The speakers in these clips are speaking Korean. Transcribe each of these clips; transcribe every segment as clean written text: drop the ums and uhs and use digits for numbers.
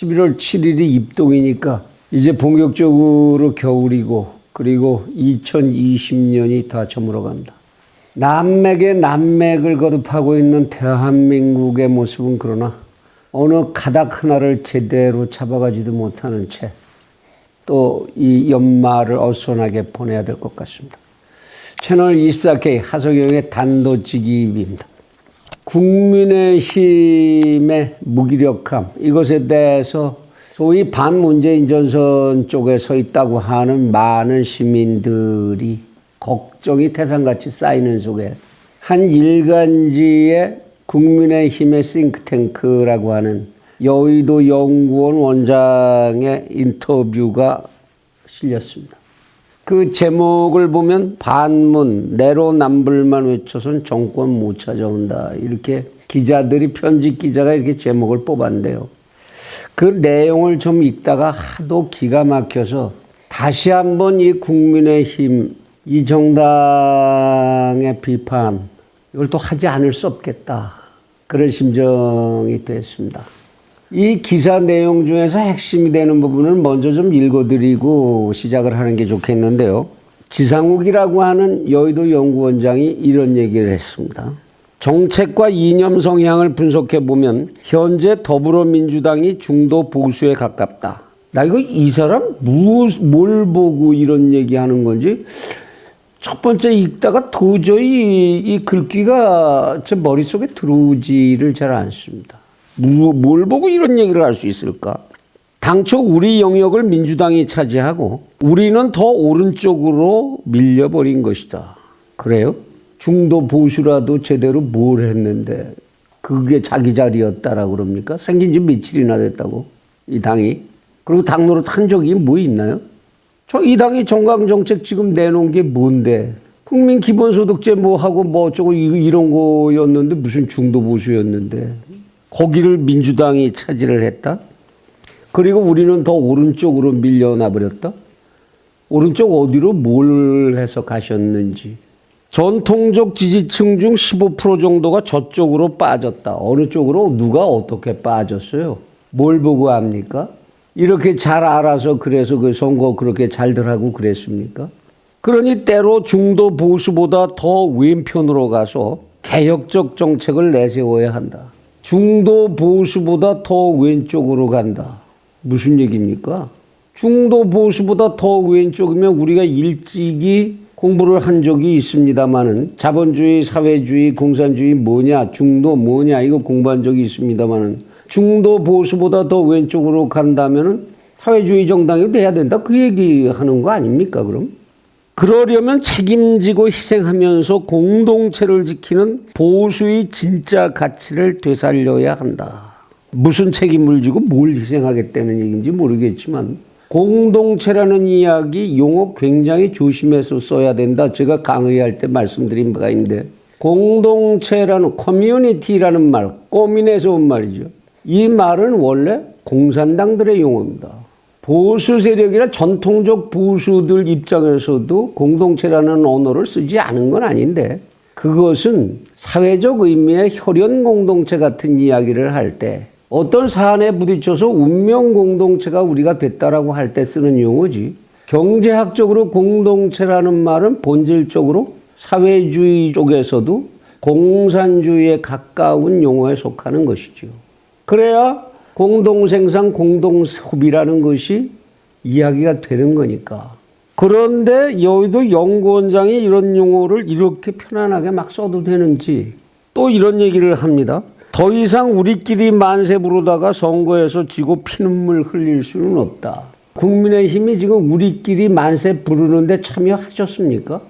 11월 7일이 입동이니까 이제 본격적으로 겨울이고 그리고 2020년이 다 저물어간다. 남맥에 남맥을 거듭하고 있는 대한민국의 모습은 그러나 어느 가닥 하나를 제대로 잡아가지도 못하는 채 또 이 연말을 어수선하게 보내야 될 것 같습니다. 채널 24K 하석영의 단도직입입니다. 국민의힘의 무기력함, 이것에 대해서 소위 반문재인 전선 쪽에 서 있다고 하는 많은 시민들이 걱정이 태산같이 쌓이는 속에 한 일간지의 국민의힘의 싱크탱크라고 하는 여의도 연구원 원장의 인터뷰가 실렸습니다. 그 제목을 보면 반문, 내로남불만 외쳐선 정권 못 찾아온다. 이렇게 기자들이, 편집 기자가 이렇게 제목을 뽑았는데요. 그 내용을 좀 읽다가 하도 기가 막혀서 다시 한번 이 국민의힘, 이 정당의 비판, 이걸 또 하지 않을 수 없겠다. 그런 심정이 됐습니다. 이 기사 내용 중에서 핵심이 되는 부분을 먼저 좀 읽어드리고 시작을 하는 게 좋겠는데요. 지상욱이라고 하는 여의도 연구원장이 이런 얘기를 했습니다. 정책과 이념 성향을 분석해 보면 현재 더불어민주당이 중도 보수에 가깝다. 나 이거 이 사람 뭘 보고 이런 얘기하는 건지 첫 번째 읽다가 도저히 이 글귀가 제 머릿속에 들어오지를 잘 않습니다. 뭘 보고 이런 얘기를 할 수 있을까? 당초 우리 영역을 민주당이 차지하고 우리는 더 오른쪽으로 밀려버린 것이다. 그래요? 중도 보수라도 제대로 뭘 했는데 그게 자기 자리였다라고 그럽니까? 생긴 지 며칠이나 됐다고 이 당이. 그리고 당 노릇 한 적이 뭐 있나요? 이 당이 정강정책 지금 내놓은 게 뭔데? 국민 기본소득제 뭐 하고 뭐 어쩌고 이런 거였는데 무슨 중도 보수였는데 거기를 민주당이 차지를 했다? 그리고 우리는 더 오른쪽으로 밀려나 버렸다? 오른쪽 어디로 뭘 해서 가셨는지. 전통적 지지층 중 15% 정도가 저쪽으로 빠졌다. 어느 쪽으로 누가 어떻게 빠졌어요? 뭘 보고 합니까? 이렇게 잘 알아서 그래서 그 선거 그렇게 잘들 하고 그랬습니까? 그러니 때로 중도 보수보다 더 왼편으로 가서 개혁적 정책을 내세워야 한다. 중도 보수보다 더 왼쪽으로 간다. 무슨 얘기입니까? 중도 보수보다 더 왼쪽이면 우리가 일찍이 공부를 한 적이 있습니다만은 자본주의, 사회주의, 공산주의 뭐냐, 중도 뭐냐 이거 공부한 적이 있습니다만은 중도 보수보다 더 왼쪽으로 간다면은 사회주의 정당이 돼야 된다. 그 얘기하는 거 아닙니까, 그럼? 그러려면 책임지고 희생하면서 공동체를 지키는 보수의 진짜 가치를 되살려야 한다. 무슨 책임을 지고 뭘 희생하겠다는 얘기인지 모르겠지만 공동체라는 이야기 용어 굉장히 조심해서 써야 된다. 제가 강의할 때 말씀드린 바가 있는데 공동체라는 커뮤니티라는 말, 꼬민에서 온 말이죠. 이 말은 원래 공산당들의 용어입니다. 보수 세력이나 전통적 보수들 입장에서도 공동체라는 언어를 쓰지 않은 건 아닌데 그것은 사회적 의미의 혈연 공동체 같은 이야기를 할 때 어떤 사안에 부딪혀서 운명 공동체가 우리가 됐다라고 할 때 쓰는 용어지 경제학적으로 공동체라는 말은 본질적으로 사회주의 쪽에서도 공산주의에 가까운 용어에 속하는 것이죠. 그래야 공동생산, 공동소비라는 것이 이야기가 되는 거니까. 그런데 여의도 연구원장이 이런 용어를 이렇게 편안하게 막 써도 되는지 또 이런 얘기를 합니다. 더 이상 우리끼리 만세 부르다가 선거에서 지고 피눈물 흘릴 수는 없다. 국민의힘이 지금 우리끼리 만세 부르는데 참여하셨습니까?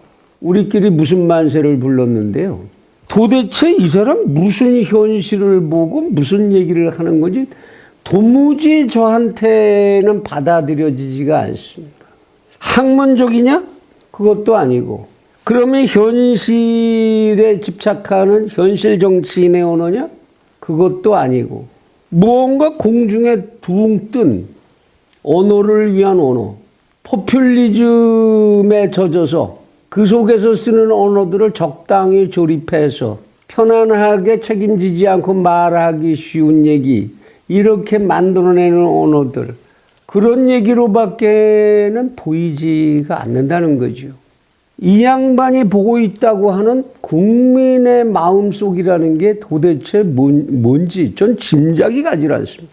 우리끼리 무슨 만세를 불렀는데요. 도대체 이 사람 무슨 현실을 보고 무슨 얘기를 하는 건지 도무지 저한테는 받아들여지지가 않습니다. 학문적이냐? 그것도 아니고. 그러면 현실에 집착하는 현실 정치인의 언어냐? 그것도 아니고. 무언가 공중에 둥 뜬 언어를 위한 언어. 포퓰리즘에 젖어서 그 속에서 쓰는 언어들을 적당히 조립해서 편안하게 책임지지 않고 말하기 쉬운 얘기 이렇게 만들어내는 언어들, 그런 얘기로밖에는 보이지가 않는다는 거죠. 이 양반이 보고 있다고 하는 국민의 마음속이라는 게 도대체 뭔지 전 짐작이 가지 않습니다.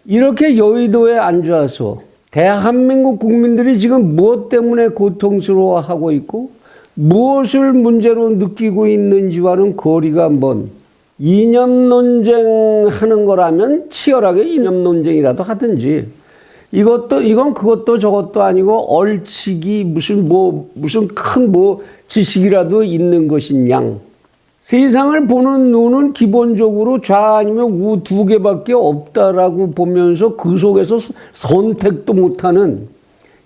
이렇게 여의도에 앉아서 대한민국 국민들이 지금 무엇 때문에 고통스러워하고 있고 무엇을 문제로 느끼고 있는지와는 거리가 먼 이념 논쟁하는 거라면 치열하게 이념 논쟁이라도 하든지, 이건 그것도 저것도 아니고 얼치기 무슨 큰 지식이라도 있는 것인 양. 세상을 보는 눈은 기본적으로 좌 아니면 우 두 개밖에 없다라고 보면서 그 속에서 선택도 못하는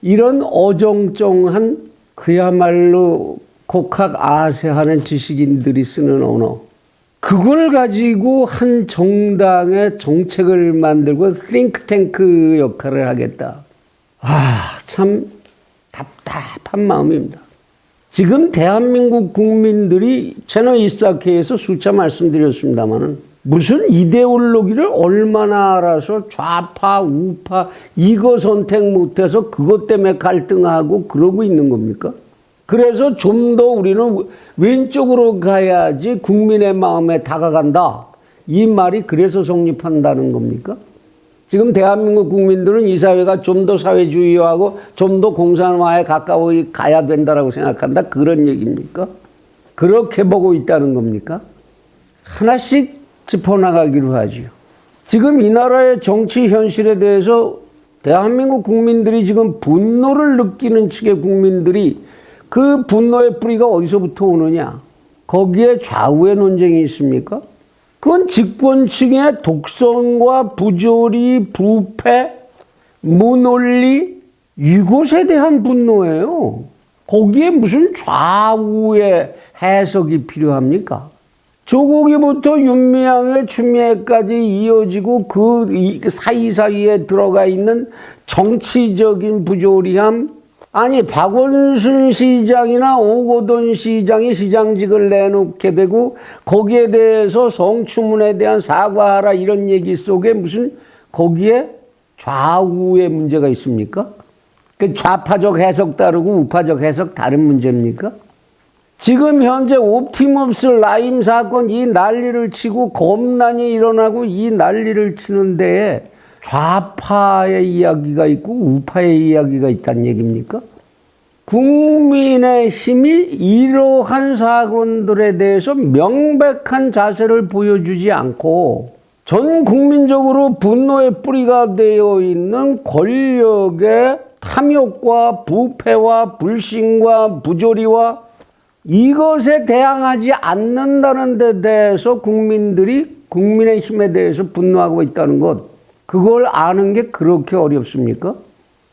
이런 어정쩡한, 그야말로 곡학아세하는 지식인들이 쓰는 언어, 그걸 가지고 한 정당의 정책을 만들고 띵크탱크 역할을 하겠다. 참 답답한 마음입니다. 지금 대한민국 국민들이 채널 24K에서 수차 말씀드렸습니다마는 무슨 이데올로기를 얼마나 알아서 좌파, 우파 이거 선택 못해서 그것 때문에 갈등하고 그러고 있는 겁니까? 그래서 좀 더 우리는 왼쪽으로 가야지 국민의 마음에 다가간다. 이 말이 그래서 성립한다는 겁니까? 지금 대한민국 국민들은 이 사회가 좀 더 사회주의화하고 좀 더 공산화에 가까워 가야 된다라고 생각한다. 그런 얘기입니까? 그렇게 보고 있다는 겁니까? 하나씩 짚어나가기로 하죠. 지금 이 나라의 정치 현실에 대해서 대한민국 국민들이 지금 분노를 느끼는 측의 국민들이 그 분노의 뿌리가 어디서부터 오느냐? 거기에 좌우의 논쟁이 있습니까? 그건 집권층의 독선과 부조리, 부패, 무논리 이것에 대한 분노예요. 거기에 무슨 좌우의 해석이 필요합니까? 조국이부터 윤미향의 추미애까지 이어지고 그 사이사이에 들어가 있는 정치적인 부조리함, 아니 박원순 시장이나 오거돈 시장이 시장직을 내놓게 되고 거기에 대해서 성추문에 대한 사과하라 이런 얘기 속에 무슨 거기에 좌우의 문제가 있습니까? 그 좌파적 해석 다르고 우파적 해석 다른 문제입니까? 지금 현재 옵티머스 라임 사건 이 난리를 치고 검난이 일어나고 이 난리를 치는 데에 좌파의 이야기가 있고 우파의 이야기가 있다는 얘기입니까? 국민의힘이 이러한 사건들에 대해서 명백한 자세를 보여주지 않고 전 국민적으로 분노의 뿌리가 되어 있는 권력의 탐욕과 부패와 불신과 부조리와 이것에 대항하지 않는다는 데 대해서 국민들이 국민의힘에 대해서 분노하고 있다는 것, 그걸 아는 게 그렇게 어렵습니까?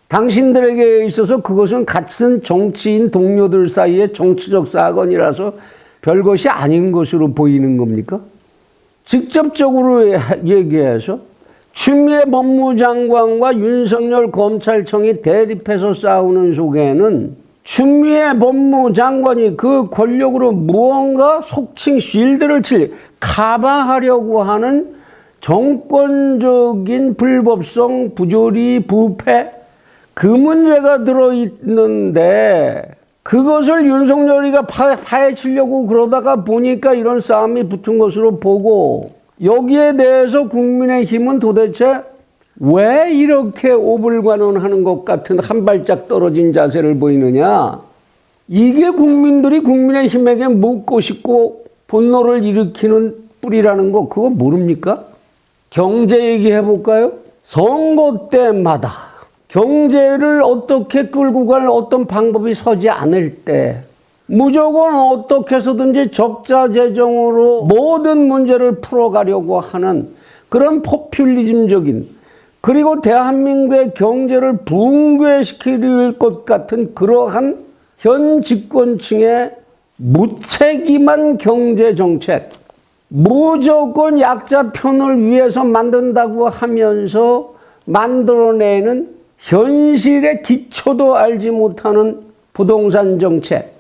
당신들에게 있어서 그것은 같은 정치인 동료들 사이의 정치적 사건이라서 별것이 아닌 것으로 보이는 겁니까? 직접적으로 얘기해서 추미애 법무장관과 윤석열 검찰청이 대립해서 싸우는 속에는 추미애 법무장관이 그 권력으로 무언가 속칭 쉴드를 커버하려고 하는 정권적인 불법성, 부조리, 부패 그 문제가 들어있는데 그것을 윤석열이가 파헤치려고 그러다가 보니까 이런 싸움이 붙은 것으로 보고 여기에 대해서 국민의힘은 도대체 왜 이렇게 오불관원하는 것 같은 한 발짝 떨어진 자세를 보이느냐. 이게 국민들이 국민의힘에게 묻고 싶고 분노를 일으키는 뿌리라는 거 그거 모릅니까? 경제 얘기해 볼까요? 선거 때마다 경제를 어떻게 끌고 갈 어떤 방법이 서지 않을 때 무조건 어떻게 해서든지 적자 재정으로 모든 문제를 풀어가려고 하는 그런 포퓰리즘적인 그리고 대한민국의 경제를 붕괴시킬 것 같은 그러한 현 집권층의 무책임한 경제정책, 무조건 약자 편을 위해서 만든다고 하면서 만들어내는 현실의 기초도 알지 못하는 부동산 정책,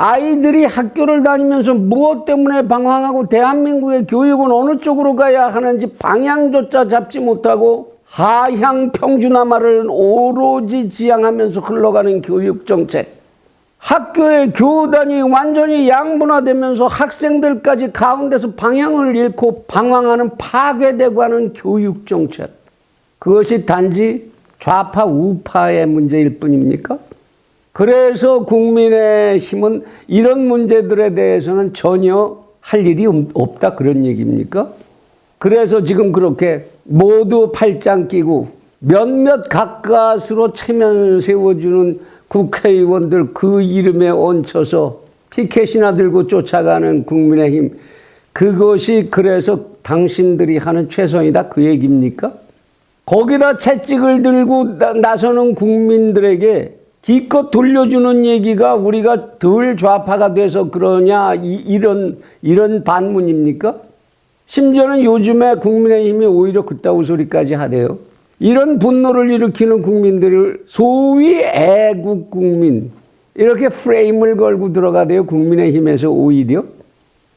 아이들이 학교를 다니면서 무엇 때문에 방황하고 대한민국의 교육은 어느 쪽으로 가야 하는지 방향조차 잡지 못하고 하향 평준화말을 오로지 지향하면서 흘러가는 교육정책. 학교의 교단이 완전히 양분화되면서 학생들까지 가운데서 방향을 잃고 방황하는 파괴되고 하는 교육정책. 그것이 단지 좌파 우파의 문제일 뿐입니까? 그래서 국민의힘은 이런 문제들에 대해서는 전혀 할 일이 없다 그런 얘기입니까? 그래서 지금 그렇게 모두 팔짱 끼고 몇몇 가까스로 체면 세워주는 국회의원들 그 이름에 얹혀서 피켓이나 들고 쫓아가는 국민의힘, 그것이 그래서 당신들이 하는 최선이다 그 얘기입니까? 거기다 채찍을 들고 나서는 국민들에게 기껏 돌려주는 얘기가 우리가 덜 좌파가 돼서 그러냐 이런 반문입니까? 심지어는 요즘에 국민의힘이 오히려 그따구 소리까지 하대요. 이런 분노를 일으키는 국민들을 소위 애국 국민 이렇게 프레임을 걸고 들어가대요. 국민의힘에서 오히려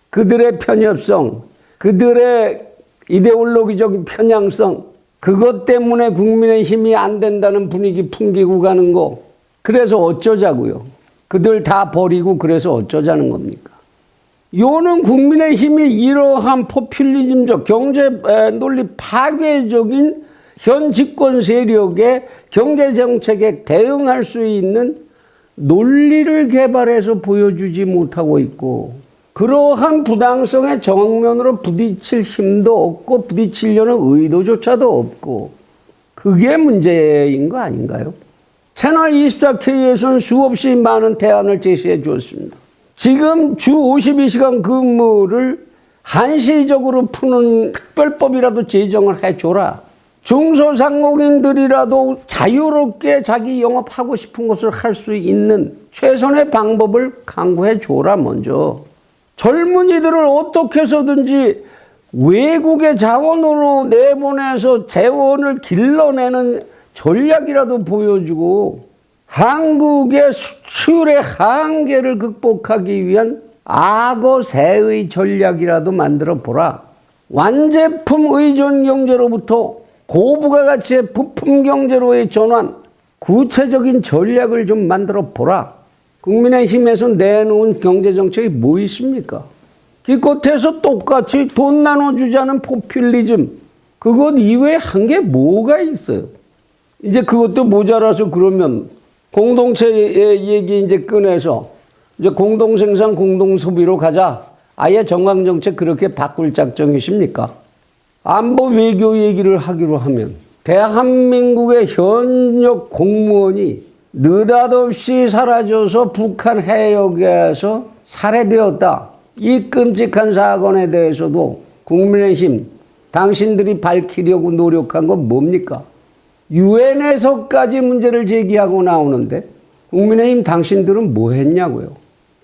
그들의 편협성, 그들의 이데올로기적 편향성, 그것 때문에 국민의힘이 안 된다는 분위기 풍기고 가는 거. 그래서 어쩌자고요. 그들 다 버리고 그래서 어쩌자는 겁니까? 요는 국민의힘이 이러한 포퓰리즘적 경제 논리 파괴적인 현 집권 세력의 경제정책에 대응할 수 있는 논리를 개발해서 보여주지 못하고 있고, 그러한 부당성에 정면으로 부딪힐 힘도 없고 부딪히려는 의도조차도 없고, 그게 문제인 거 아닌가요? 채널 24K에서는 수없이 많은 대안을 제시해 주었습니다. 지금 주 52시간 근무를 한시적으로 푸는 특별법이라도 제정을 해줘라. 중소상공인들이라도 자유롭게 자기 영업하고 싶은 것을 할 수 있는 최선의 방법을 강구해 줘라. 먼저 젊은이들을 어떻게 해서든지 외국의 자원으로 내보내서 재원을 길러내는 전략이라도 보여주고 한국의 수출의 한계를 극복하기 위한 악어새의 전략이라도 만들어 보라. 완제품 의존 경제로부터 고부가가치의 부품 경제로의 전환, 구체적인 전략을 좀 만들어 보라. 국민의힘에서 내놓은 경제정책이 뭐 있습니까? 기껏해서 똑같이 돈 나눠주자는 포퓰리즘, 그것 이외에 한 게 뭐가 있어요? 이제 그것도 모자라서 그러면 공동체의 얘기 이제 꺼내서 이제 공동생산, 공동소비로 가자. 아예 정강정책 그렇게 바꿀 작정이십니까? 안보 외교 얘기를 하기로 하면 대한민국의 현역 공무원이 느닷없이 사라져서 북한 해역에서 살해되었다. 이 끔찍한 사건에 대해서도 국민의힘 당신들이 밝히려고 노력한 건 뭡니까? 유엔에서까지 문제를 제기하고 나오는데 국민의힘 당신들은 뭐 했냐고요?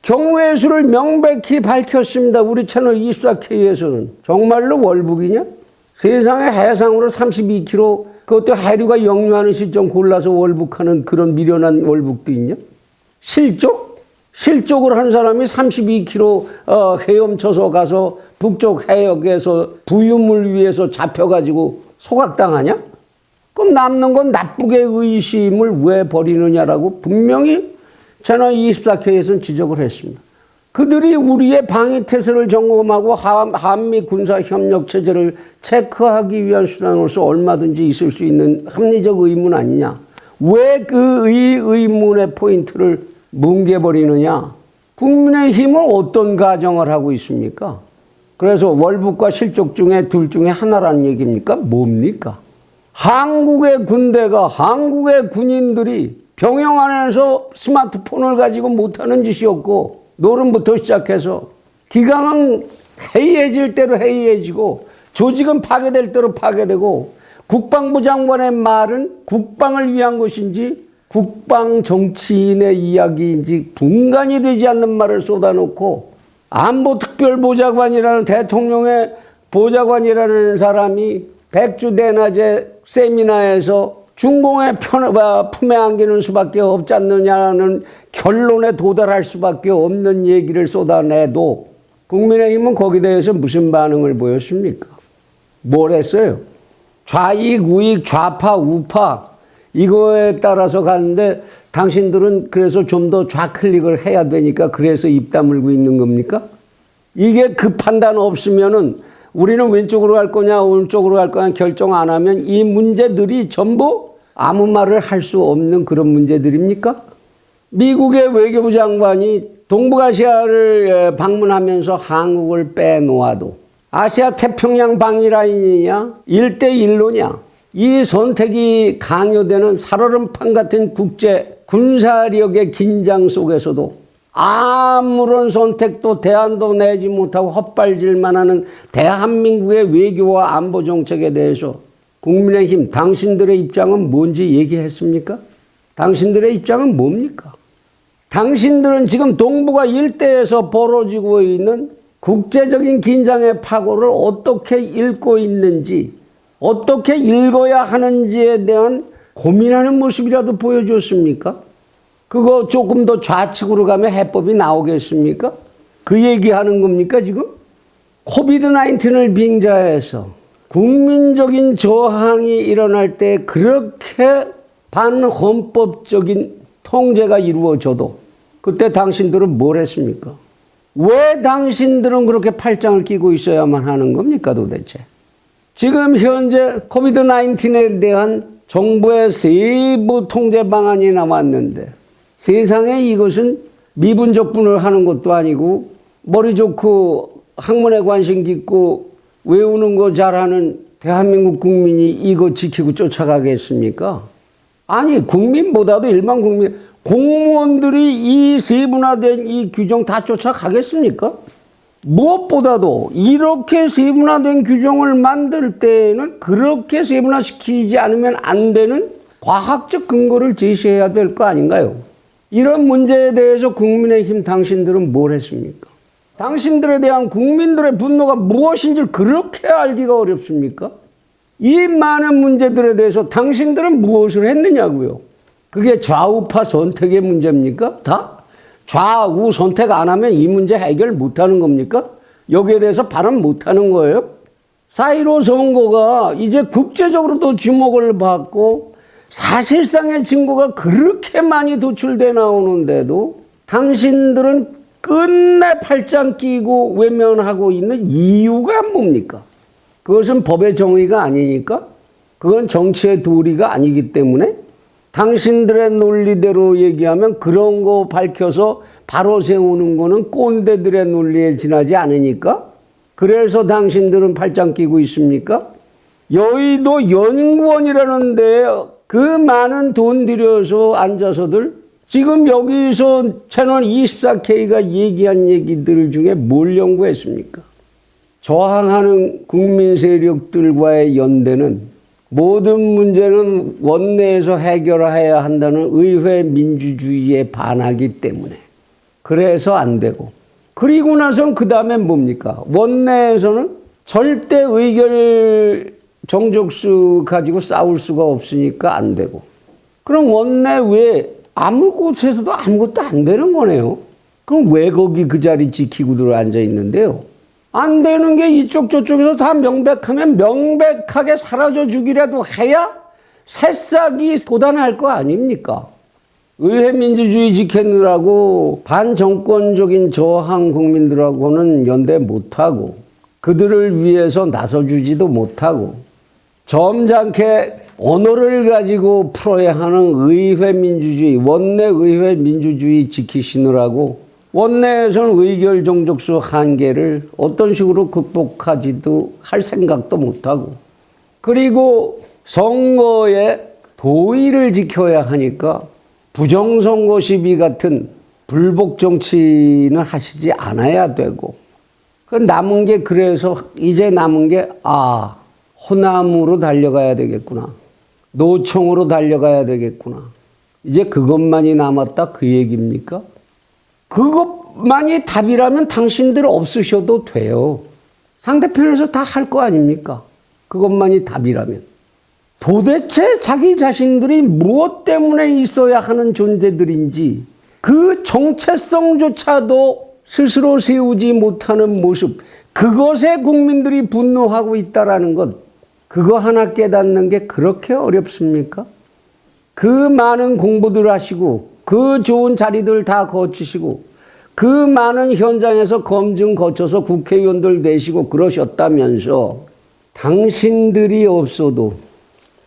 경우의 수를 명백히 밝혔습니다. 우리 채널 24K에서는. 정말로 월북이냐? 세상에 해상으로 32km, 그것도 해류가 역류하는 시점 골라서 월북하는 그런 미련한 월북도 있냐? 실족? 실족을 한 사람이 32km 헤엄쳐서 가서 북쪽 해역에서 부유물 위에서 잡혀가지고 소각당하냐? 그럼 남는 건 나쁘게 의심을 왜 버리느냐라고 분명히 채널 24K에서는 지적을 했습니다. 그들이 우리의 방위태세를 점검하고 한미 군사협력체제를 체크하기 위한 수단으로서 얼마든지 있을 수 있는 합리적 의문 아니냐. 왜 그 의문의 포인트를 뭉개버리느냐. 국민의힘은 어떤 가정을 하고 있습니까? 그래서 월북과 실족 중에 둘 중에 하나라는 얘기입니까? 뭡니까? 한국의 군대가, 한국의 군인들이 병영 안에서 스마트폰을 가지고 못하는 짓이 없고, 노름부터 시작해서 기강은 해이해질 대로 해이해지고 조직은 파괴될 대로 파괴되고, 국방부 장관의 말은 국방을 위한 것인지 국방 정치인의 이야기인지 분간이 되지 않는 말을 쏟아놓고, 안보특별보좌관이라는 대통령의 보좌관이라는 사람이 백주대낮에 세미나에서 중공의 품에 안기는 수밖에 없지 않느냐는 결론에 도달할 수밖에 없는 얘기를 쏟아내도 국민의힘은 거기에 대해서 무슨 반응을 보였습니까? 뭘 했어요? 좌익, 우익, 좌파, 우파 이거에 따라서 가는데 당신들은 그래서 좀 더 좌클릭을 해야 되니까 그래서 입 다물고 있는 겁니까? 이게 그 판단 없으면은 우리는 왼쪽으로 갈 거냐 오른쪽으로 갈 거냐 결정 안 하면 이 문제들이 전부 아무 말을 할 수 없는 그런 문제들입니까? 미국의 외교부 장관이 동북아시아를 방문하면서 한국을 빼놓아도 아시아 태평양 방위라인이냐 1대1로냐 이 선택이 강요되는 살얼음판 같은 국제 군사력의 긴장 속에서도 아무런 선택도 대안도 내지 못하고 헛발질만 하는 대한민국의 외교와 안보 정책에 대해서 국민의힘 당신들의 입장은 뭔지 얘기했습니까? 당신들의 입장은 뭡니까? 당신들은 지금 동북아 일대에서 벌어지고 있는 국제적인 긴장의 파고를 어떻게 읽고 있는지 어떻게 읽어야 하는지에 대한 고민하는 모습이라도 보여줬습니까? 그거 조금 더 좌측으로 가면 해법이 나오겠습니까? 그 얘기하는 겁니까 지금? 코비드-19을 빙자해서 국민적인 저항이 일어날 때 그렇게 반헌법적인 통제가 이루어져도 그때 당신들은 뭘 했습니까? 왜 당신들은 그렇게 팔짱을 끼고 있어야만 하는 겁니까 도대체? 지금 현재 코비드-19에 대한 정부의 세부 통제 방안이 나왔는데 세상에 이것은 미분적분을 하는 것도 아니고 머리 좋고 학문에 관심 깊고 외우는 거 잘하는 대한민국 국민이 이거 지키고 쫓아가겠습니까? 아니 국민보다도 일반 국민 공무원들이 이 세분화된 이 규정 다 쫓아가겠습니까? 무엇보다도 이렇게 세분화된 규정을 만들 때에는 그렇게 세분화시키지 않으면 안 되는 과학적 근거를 제시해야 될 거 아닌가요? 이런 문제에 대해서 국민의힘 당신들은 뭘 했습니까? 당신들에 대한 국민들의 분노가 무엇인지 그렇게 알기가 어렵습니까? 이 많은 문제들에 대해서 당신들은 무엇을 했느냐고요? 그게 좌우파 선택의 문제입니까? 다? 좌우 선택 안 하면 이 문제 해결 못하는 겁니까? 여기에 대해서 발언 못하는 거예요? 4.15 선거가 이제 국제적으로도 주목을 받고 사실상의 증거가 그렇게 많이 도출돼 나오는데도 당신들은 끝내 팔짱 끼고 외면하고 있는 이유가 뭡니까? 그것은 법의 정의가 아니니까? 그건 정치의 도리가 아니기 때문에? 당신들의 논리대로 얘기하면 그런 거 밝혀서 바로 세우는 거는 꼰대들의 논리에 지나지 않으니까? 그래서 당신들은 팔짱 끼고 있습니까? 여의도 연구원이라는 데에 그 많은 돈 들여서 앉아서들 지금 여기서 채널 24K가 얘기한 얘기들 중에 뭘 연구했습니까? 저항하는 국민 세력들과의 연대는 모든 문제는 원내에서 해결해야 한다는 의회 민주주의에 반하기 때문에 그래서 안 되고 그리고 나선 그 다음에 뭡니까? 원내에서는 절대 의결 정족수 가지고 싸울 수가 없으니까 안 되고 그럼 원내 왜 아무 곳에서도 아무것도 안 되는 거네요. 그럼 왜 거기 그 자리 지키고들 앉아 있는데요? 안 되는 게 이쪽 저쪽에서 다 명백하면 명백하게 사라져 주기라도 해야 새싹이 돋아날 거 아닙니까? 의회 민주주의 지키느라고 반정권적인 저항 국민들하고는 연대 못하고 그들을 위해서 나서주지도 못하고 점잖게 언어를 가지고 풀어야 하는 의회 민주주의, 원내 의회 민주주의 지키시느라고 원내에서는 의결 정족수 한계를 어떤 식으로 극복하지도 할 생각도 못하고 그리고 선거에 도의를 지켜야 하니까 부정선거 시비 같은 불복 정치는 하시지 않아야 되고 그 남은 게 그래서 이제 남은 게 호남으로 달려가야 되겠구나. 노총으로 달려가야 되겠구나. 이제 그것만이 남았다 그 얘기입니까? 그것만이 답이라면 당신들 없으셔도 돼요. 상대편에서 다 할 거 아닙니까? 그것만이 답이라면. 도대체 자기 자신들이 무엇 때문에 있어야 하는 존재들인지 그 정체성조차도 스스로 세우지 못하는 모습, 그것에 국민들이 분노하고 있다라는 것, 그거 하나 깨닫는 게 그렇게 어렵습니까? 그 많은 공부들 하시고 그 좋은 자리들 다 거치시고 그 많은 현장에서 검증 거쳐서 국회의원들 되시고 그러셨다면서 당신들이 없어도,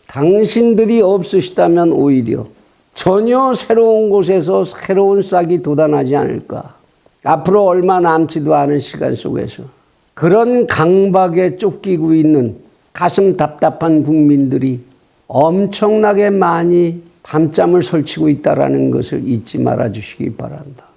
당신들이 없으시다면 오히려 전혀 새로운 곳에서 새로운 싹이 돋아나지 않을까. 앞으로 얼마 남지도 않은 시간 속에서 그런 강박에 쫓기고 있는 가슴 답답한 국민들이 엄청나게 많이 밤잠을 설치고 있다는 것을 잊지 말아 주시기 바랍니다.